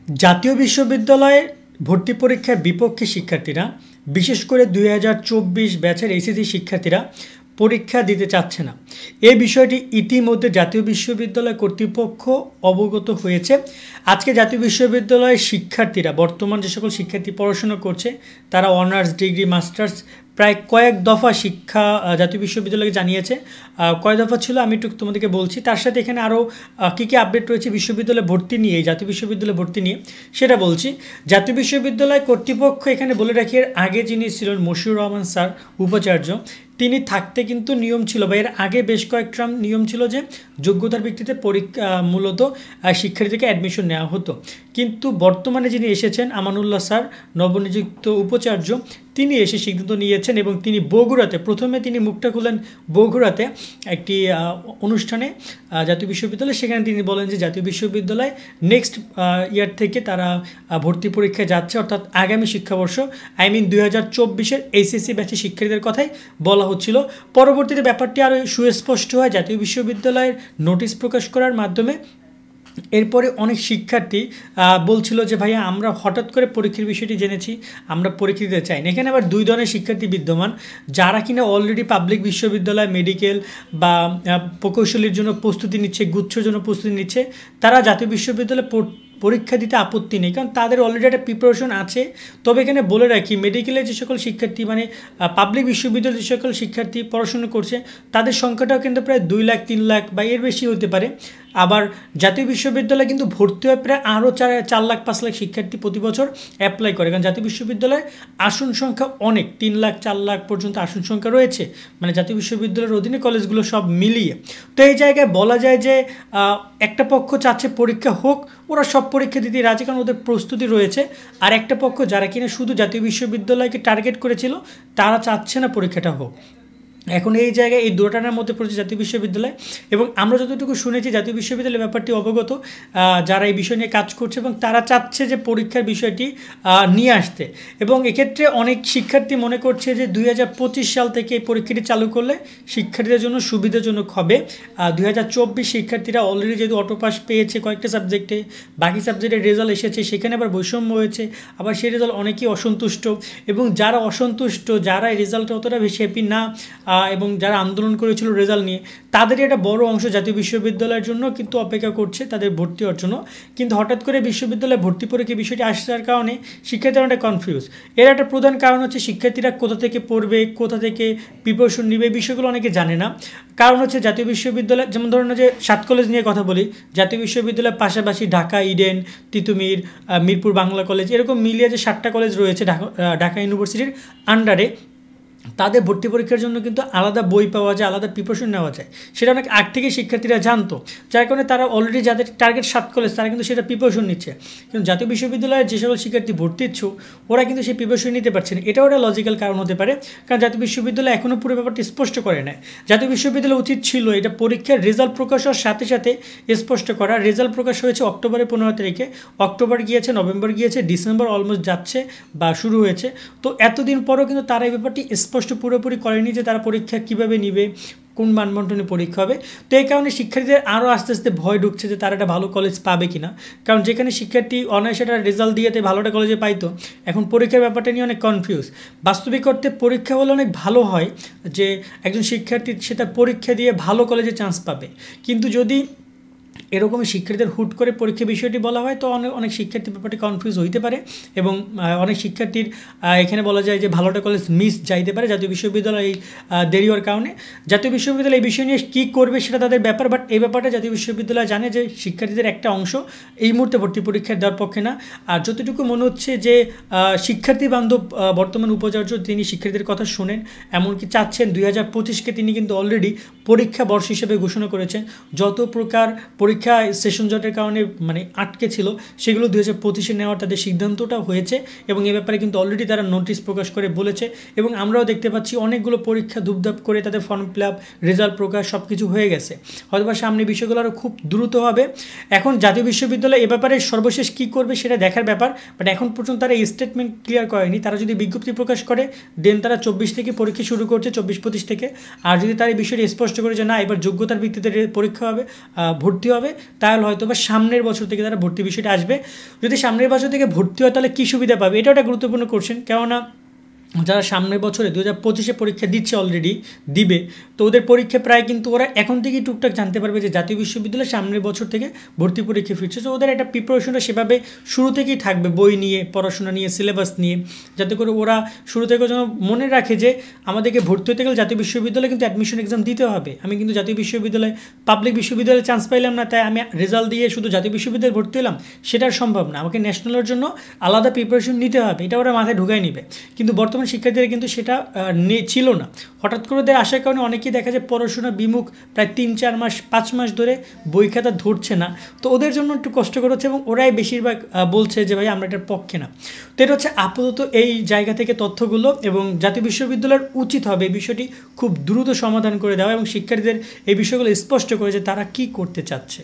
জাতীয় বিশ্ববিদ্যালয়ে ভর্তি পরীক্ষার বিপক্ষে শিক্ষার্থীরা, বিশেষ করে 2024 ব্যাচের এইচএসসি শিক্ষার্থীরা পরীক্ষা দিতে চাচ্ছে না। এই বিষয়টি ইতিমধ্যে জাতীয় বিশ্ববিদ্যালয় কর্তৃপক্ষ অবগত হয়েছে। আজকে জাতীয় বিশ্ববিদ্যালয়ের শিক্ষার্থীরা, বর্তমান যে সকল শিক্ষার্থী পড়াশোনা করছে তারা অনার্স, ডিগ্রি, মাস্টার্স প্রায় কয়েক দফা শিক্ষা জাতীয় বিশ্ববিদ্যালয়কে জানিয়েছে। কয় দফা ছিল আমি একটু তোমাদেরকে বলছি। তার সাথে এখানে আরও কী কী আপডেট রয়েছে বিশ্ববিদ্যালয় ভর্তি নিয়ে, এই জাতীয় বিশ্ববিদ্যালয় ভর্তি নিয়ে সেটা বলছি। জাতীয় বিশ্ববিদ্যালয় কর্তৃপক্ষ এখানে বলে রাখি, এর আগে যিনি ছিলেন মশিউর রহমান স্যার উপাচার্য, তিনি থাকতে কিন্তু নিয়ম ছিল, বা এর আগে বেশ কয়েকটা নিয়ম ছিল যে যোগ্যতার ভিত্তিতে পরীক্ষা মূলত শিক্ষার্থীকে অ্যাডমিশন নেওয়া হতো। কিন্তু বর্তমানে যিনি এসেছেন আমানুল্লাহ স্যার, নবনিযুক্ত উপাচার্য, তিনি এসে সিদ্ধান্ত নিয়েছেন এবং তিনি বগুড়াতে, প্রথমে তিনি মুখটা খুলেন বগুড়াতে একটি অনুষ্ঠানে জাতীয় বিশ্ববিদ্যালয়, সেখানে তিনি বলেন যে জাতীয় বিশ্ববিদ্যালয় নেক্সট ইয়ার থেকে তারা ভর্তি পরীক্ষায় যাচ্ছে, অর্থাৎ আগামী শিক্ষাবর্ষ 2024-এর এইচএসসি ব্যাচের শিক্ষার্থীদের কথাই বলা হচ্ছিল। পরবর্তীতে ব্যাপারটি আরও সুস্পষ্ট হয় জাতীয় বিশ্ববিদ্যালয়ের নোটিশ প্রকাশ করার মাধ্যমে। এরপরে অনেক শিক্ষার্থী বলছিল যে ভাইয়া আমরা হঠাৎ করে পরীক্ষার বিষয়টি জেনেছি, আমরা পরীক্ষা দিতে চাই না। এখানে আবার দুই ধরনের শিক্ষার্থী বিদ্যমান, যারা কিনা অলরেডি পাবলিক বিশ্ববিদ্যালয়, মেডিকেল বা প্রকৌশলীর জন্য প্রস্তুতি নিচ্ছে, গুচ্ছর জন্য প্রস্তুতি নিচ্ছে, তারা জাতীয় বিশ্ববিদ্যালয়ে পরীক্ষা দিতে আপত্তি নেই, কারণ তাদের অলরেডি একটা প্রিপারেশন আছে। তবে এখানে বলে রাখি, মেডিকেলের যে সকল শিক্ষার্থী, মানে পাবলিক বিশ্ববিদ্যালয়ের যে সকল শিক্ষার্থী পড়াশোনা করছে, তাদের সংখ্যাটাও কিন্তু প্রায় 2 লাখ 3 লাখ বা এর বেশি হতে পারে। আবার জাতীয় বিশ্ববিদ্যালয়ে কিন্তু ভর্তি হয় প্রায় আরও 4 লাখ 5 লাখ শিক্ষার্থী প্রতি বছর অ্যাপ্লাই করে, কারণ জাতীয় বিশ্ববিদ্যালয়ে আসন সংখ্যা অনেক, 3 লাখ 4 লাখ পর্যন্ত আসন সংখ্যা রয়েছে, মানে জাতীয় বিশ্ববিদ্যালয়ের অধীনে কলেজগুলো সব মিলিয়ে। তো এই জায়গায় বলা যায় যে একটা পক্ষ চাচ্ছে পরীক্ষা হোক, ওরা সব পরীক্ষা দিতে রাজি, কারণ ওদের প্রস্তুতি রয়েছে। আর একটা পক্ষ যারা কিনা শুধু জাতীয় বিশ্ববিদ্যালয়কে টার্গেট করেছিল, তারা চাচ্ছে না পরীক্ষাটা হোক। এখন এই জায়গায় এই দুটানার মধ্যে পড়েছে জাতীয় বিশ্ববিদ্যালয়, এবং আমরা যতটুকু শুনেছি জাতীয় বিশ্ববিদ্যালয়ের ব্যাপারটি অবগত, যারা এই বিষয় নিয়ে কাজ করছে, এবং তারা চাচ্ছে যে পরীক্ষার বিষয়টি নিয়ে আসতে। এবং এক্ষেত্রে অনেক শিক্ষার্থী মনে করছে যে 2025 সাল থেকে এই পরীক্ষাটি চালু করলে শিক্ষার্থীদের জন্য সুবিধাজনক হবে। 2024 শিক্ষার্থীরা অলরেডি যেহেতু অটোপাস পেয়েছে কয়েকটা সাবজেক্টে, বাকি সাবজেক্টের রেজাল্ট এসেছে, সেখানে আবার বৈষম্য হয়েছে, আবার সেই রেজাল্ট অনেকেই অসন্তুষ্ট। এবং যারা অসন্তুষ্ট, যারা এই রেজাল্টে অতটা বেশি হ্যাপি না, এবং যারা আন্দোলন করেছিল রেজাল্ট নিয়ে, তাদেরই একটা বড় অংশ জাতীয় বিশ্ববিদ্যালয়ের জন্য কিন্তু অপেক্ষা করছে তাদের ভর্তি হওয়ার জন্য। কিন্তু হঠাৎ করে বিশ্ববিদ্যালয়ে ভর্তি পরীক্ষা বিষয়টি আসার কারণে শিক্ষার্থীরা একটা কনফিউজ। এর একটা প্রধান কারণ হচ্ছে শিক্ষার্থীরা কোথা থেকে পড়বে, কোথা থেকে প্রিপারেশন নেবে, এই বিষয়গুলো অনেকে জানে না। কারণ হচ্ছে জাতীয় বিশ্ববিদ্যালয়, যেমন ধরুন যে 7 কলেজ নিয়ে কথা বলি, জাতীয় বিশ্ববিদ্যালয়ের পাশাপাশি ঢাকা ইডেন, তিতুমির, মিরপুর বাংলা কলেজ, এরকম মিলিয়ে যে 7টা কলেজ রয়েছে ঢাকা ইউনিভার্সিটির আন্ডারে, তাদের ভর্তি পরীক্ষার জন্য কিন্তু আলাদা বই পাওয়া যায়, আলাদা প্রিপারেশন নেওয়া যায়। সেটা অনেক আগ থেকে শিক্ষার্থীরা জানতো, যার কারণে তারা অলরেডি যাদের টার্গেট 7 কলেজ, তারা কিন্তু সেটা প্রিপারেশন নিচ্ছে। কিন্তু জাতীয় বিশ্ববিদ্যালয়ের যে সকল শিক্ষার্থী ভর্তি ইচ্ছুক, ওরা কিন্তু সেই প্রিপারেশন নিতে পারছে না। এটাও একটা লজিক্যাল কারণ হতে পারে, কারণ জাতীয় বিশ্ববিদ্যালয় এখনও পুরো ব্যাপারটি স্পষ্ট করে নেয়। জাতীয় বিশ্ববিদ্যালয় উচিত ছিল এটা পরীক্ষার রেজাল্ট প্রকাশ হওয়ার সাথে সাথে স্পষ্ট করা। রেজাল্ট প্রকাশ হয়েছে অক্টোবরের 15 তারিখে, অক্টোবর গিয়েছে, নভেম্বর গিয়েছে, ডিসেম্বর অলমোস্ট যাচ্ছে বা শুরু হয়েছে। তো এতদিন পরও কিন্তু তারা এই ব্যাপারটি স্পষ্ট পুরোপুরি করেনি যে তারা পরীক্ষা কীভাবে নিবে, কোন মানবন্টনে পরীক্ষা হবে। তো এই কারণে শিক্ষার্থীদের আরও আস্তে আস্তে ভয় ঢুকছে যে তারা একটা ভালো কলেজ পাবে কিনা, কারণ যেখানে শিক্ষার্থী অনায়াসে একটা রেজাল্ট দিয়েতে ভালোটা কলেজে পাইতো, এখন পরীক্ষার ব্যাপারটা নিয়ে অনেক কনফিউজ। বাস্তবিক অর্থে পরীক্ষা হলে অনেক ভালো হয় যে একজন শিক্ষার্থী সে তার পরীক্ষা দিয়ে ভালো কলেজে চান্স পাবে, কিন্তু যদি এরকমই শিক্ষার্থীদের হুট করে পরীক্ষা বিষয়টি বলা হয়, তো অনেক শিক্ষার্থী ব্যাপারটি কনফিউজ হইতে পারে, এবং অনেক শিক্ষার্থীর এখানে বলা যায় যে ভালোটা কলেজ মিস যাইতে পারে জাতীয় বিশ্ববিদ্যালয় এই দেরি হওয়ার কারণে। জাতীয় বিশ্ববিদ্যালয় এই বিষয় নিয়ে কী করবে সেটা তাদের ব্যাপার, বাট এই ব্যাপারটা জাতীয় বিশ্ববিদ্যালয় জানে যে শিক্ষার্থীদের একটা অংশ এই মুহূর্তে ভর্তি পরীক্ষা দেওয়ার পক্ষে না। আর যতটুকু মনে হচ্ছে যে শিক্ষার্থী বান্ধব বর্তমান উপাচার্য, তিনি শিক্ষার্থীদের কথা শোনেন, এমনকি চাচ্ছেন 2025-কে তিনি কিন্তু অলরেডি পরীক্ষা বর্ষ হিসেবে ঘোষণা করেছেন। যত প্রকার পরীক্ষা সেশন জটের কারণে মানে আটকে ছিল, সেগুলো 2025-এ নেওয়ার তাদের সিদ্ধান্তটা হয়েছে, এবং এ ব্যাপারে কিন্তু অলরেডি তারা নোটিশ প্রকাশ করে বলেছে। এবং আমরাও দেখতে পাচ্ছি অনেকগুলো পরীক্ষা ধুপধাপ করে তাদের ফর্ম ফিল আপ, রেজাল্ট প্রকাশ সব কিছু হয়ে গেছে। হয়তো বা সামনে বিষয়গুলো আরও খুব দ্রুত হবে। এখন জাতীয় বিশ্ববিদ্যালয় এ ব্যাপারে সর্বশেষ কী করবে সেটা দেখার ব্যাপার, বাট এখন পর্যন্ত তারা এই স্টেটমেন্ট ক্লিয়ার করেনি। তারা যদি বিজ্ঞপ্তি প্রকাশ করে দেন তারা 24 থেকে পরীক্ষা শুরু করছে, 24-25 থেকে। আর যদি তারা এই বিষয়টি স্পষ্ট করে যে না এবার যোগ্যতার ভিত্তিতে পরীক্ষা হবে, ভর্তি হবে, তাহলে হয়তো বা সামনের বছর থেকে তারা ভর্তি বিষয়টা আসবে। যদি সামনের বছর থেকে ভর্তি হয় তাহলে কী সুবিধা পাবে, এটাও একটা গুরুত্বপূর্ণ কোশ্চেন। কেননা যারা সামনের বছরে 2025-এ পরীক্ষা দিচ্ছে, অলরেডি দিবে, তো ওদের পরীক্ষা প্রায় কিন্তু ওরা এখন থেকেই টুকটাক জানতে পারবে যে জাতীয় বিশ্ববিদ্যালয় সামনের বছর থেকে ভর্তি পরীক্ষা ফিরছে। তো ওদের একটা প্রিপারেশনটা সেভাবে শুরু থেকেই থাকবে, বই নিয়ে, পড়াশোনা নিয়ে, সিলেবাস নিয়ে, যাতে করে ওরা শুরু থেকে যেন মনে রাখে যে আমাদেরকে ভর্তি হতে গেলে জাতীয় বিশ্ববিদ্যালয়ে কিন্তু অ্যাডমিশন এক্সাম দিতে হবে। আমি কিন্তু জাতীয় বিশ্ববিদ্যালয়, পাবলিক বিশ্ববিদ্যালয়ে চান্স পাইলাম না, তাই আমি রেজাল্ট দিয়ে শুধু জাতীয় বিশ্ববিদ্যালয়ে ভর্তি হলাম, সেটা সম্ভব না। আমাকে ন্যাশনালের জন্য আলাদা প্রিপারেশন নিতে হবে, এটা ওরা মাথায় ঢুকাই নিবে। কিন্তু বর্তমান শিক্ষার্থীরা কিন্তু সেটা ছিল না। হঠাৎ করে ওদের আসার কারণে অনেকেই দেখা যায় পড়াশোনা বিমুখ, প্রায় 3-4 মাস 5 মাস ধরে বই খাতা ধরছে না। তো ওদের জন্য একটু কষ্টকর হচ্ছে এবং ওরাই বেশিরভাগ বলছে যে ভাই আমরা এটার পক্ষে না। তো এটা হচ্ছে আপাতত এই জায়গা থেকে তথ্যগুলো, এবং জাতীয় বিশ্ববিদ্যালয়ের উচিত হবে এই বিষয়টি খুব দ্রুত সমাধান করে দেওয়া এবং শিক্ষার্থীদের এই বিষয়গুলো স্পষ্ট করে যে তারা কী করতে চাচ্ছে।